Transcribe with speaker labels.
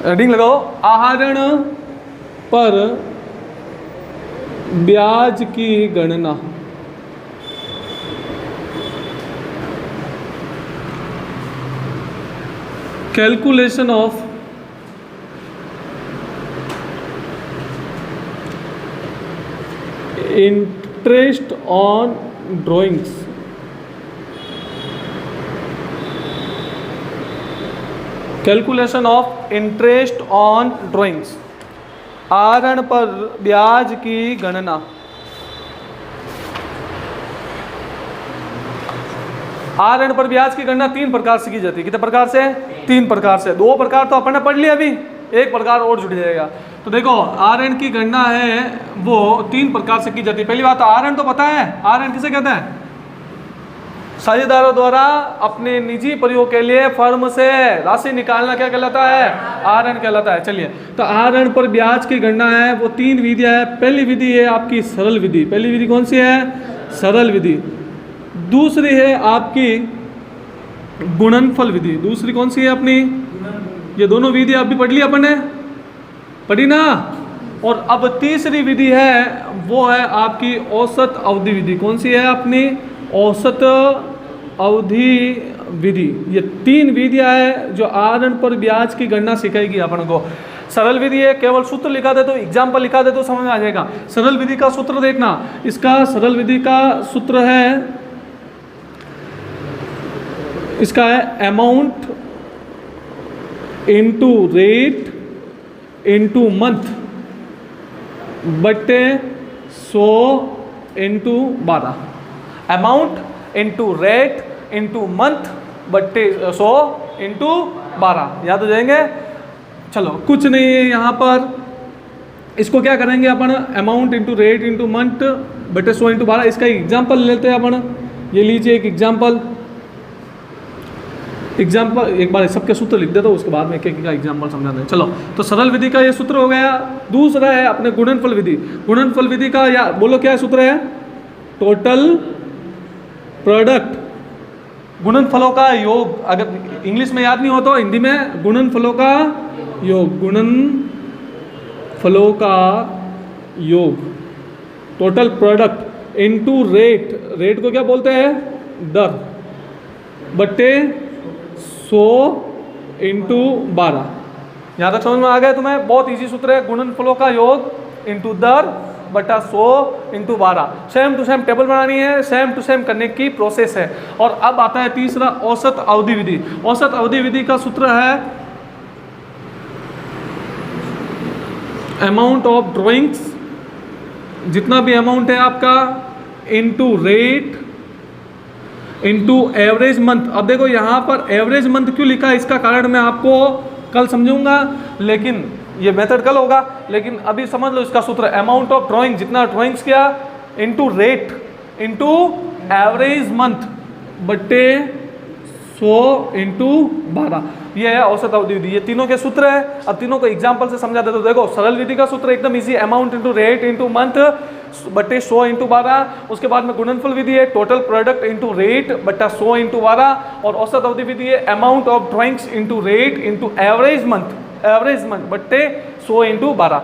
Speaker 1: Heading लगाओ, आहरण पर ब्याज की गणना। Calculation of interest on drawings. Calculation of interest on drawings, आहरण पर ब्याज की गणना। आहरण पर ब्याज की गणना 3 प्रकार से की जाती है। कितने प्रकार से? 3 प्रकार से। 2 प्रकार तो अपन ने पढ़ लिया, अभी एक प्रकार और जुड़ जाएगा। तो देखो, आहरण की गणना है वो 3 प्रकार से की जाती है। पहली बात तो आहरण तो पता है, आहरण किसे कहते हैं? साझेदारों द्वारा अपने निजी प्रयोग के लिए फर्म से राशि निकालना क्या कहलाता है? आहरण कहलाता है। चलिए, तो आहरण पर ब्याज की गणना है वो 3 विधियां है। पहली विधि है आपकी सरल विधि। पहली विधि कौन सी है? सरल विधि। दूसरी है आपकी गुणनफल विधि। दूसरी कौन सी है अपनी? ये दोनों विधि अभी पढ़ ली अपन ने, पढ़ी ना। और अब तीसरी विधि है वो है आपकी औसत अवधि विधि। कौन सी है अपनी? औसत अवधि विधि। ये 3 विधियां है जो आहरण पर ब्याज की गणना सिखाएगी अपन को। सरल विधि है, केवल सूत्र लिखा दे तो, एग्जाम्पल लिखा दे तो समझ में आ जाएगा। सरल विधि का सूत्र देखना, इसका सरल विधि का सूत्र है, इसका है amount into rate into month बटे 100 into 12। Amount into rate into month बटे 100 इनटू 12। याद हो जाएंगे? चलो, कुछ नहीं है यहाँ पर। इसको क्या करेंगे अपन? Amount into rate into month बटे 100 इंटू 12। इसका एग्जाम्पल लेते हैं अपन। ये लीजिए एक एग्जाम्पल। एक बार सबके सूत्र लिख देता हूँ, उसके बाद में एक का एग्जाम्पल समझाते हैं। चलो, तो सरल विधि का ये सूत्र हो गया। दूसरा है अपने गुणनफल विधि। गुणनफल विधि का या बोलो क्या सूत्र है? टोटल प्रोडक्ट, गुणनफलों का योग। अगर इंग्लिश में याद नहीं हो तो हिंदी में गुणनफलों का योग। गुणनफलों का योग, total product into rate. Rate को क्या बोलते हैं? दर। बट्टे 100 इंटू 12। यहाँ तक समझ में आ गया तुम्हें? बहुत इजी सूत्र है। गुणनफलों का योग इंटू दर बटा 100 into 12। Same to same table बनानी है, सेम टू सेम करने की प्रोसेस है। और अब आता है तीसरा, औसत अवधि विधि। औसत अवधि विधि का सूत्र है अमाउंट ऑफ ड्राइंग्स, जितना भी अमाउंट है आपका, into rate into average month. अब देखो यहाँ पर एवरेज मंथ क्यों लिखा है, इसका कारण मैं आपको कल समझूंगा, लेकिन ये मेथड कल होगा। लेकिन अभी समझ लो इसका सूत्र, अमाउंट ऑफ ड्राइंग, जितना ड्राइंग्स किया, into rate into average month बट्टे 100 इंटू 12। ये है औसत अवधि विधि। ये तीनों के सूत्र है। अब तीनों को एग्जांपल से समझा देते। तो देखो, सरल विधि का सूत्र एकदम easy, amount into rate into month बट्टे 100 इंटू 12। उसके बाद में गुणनफल विधि है, टोटल प्रोडक्ट इंटू रेट बट्टा 100 इंटू 12। और औसत अवधि विधि है amount of drawings into rate into average month बट्टे 100 इंटू 12।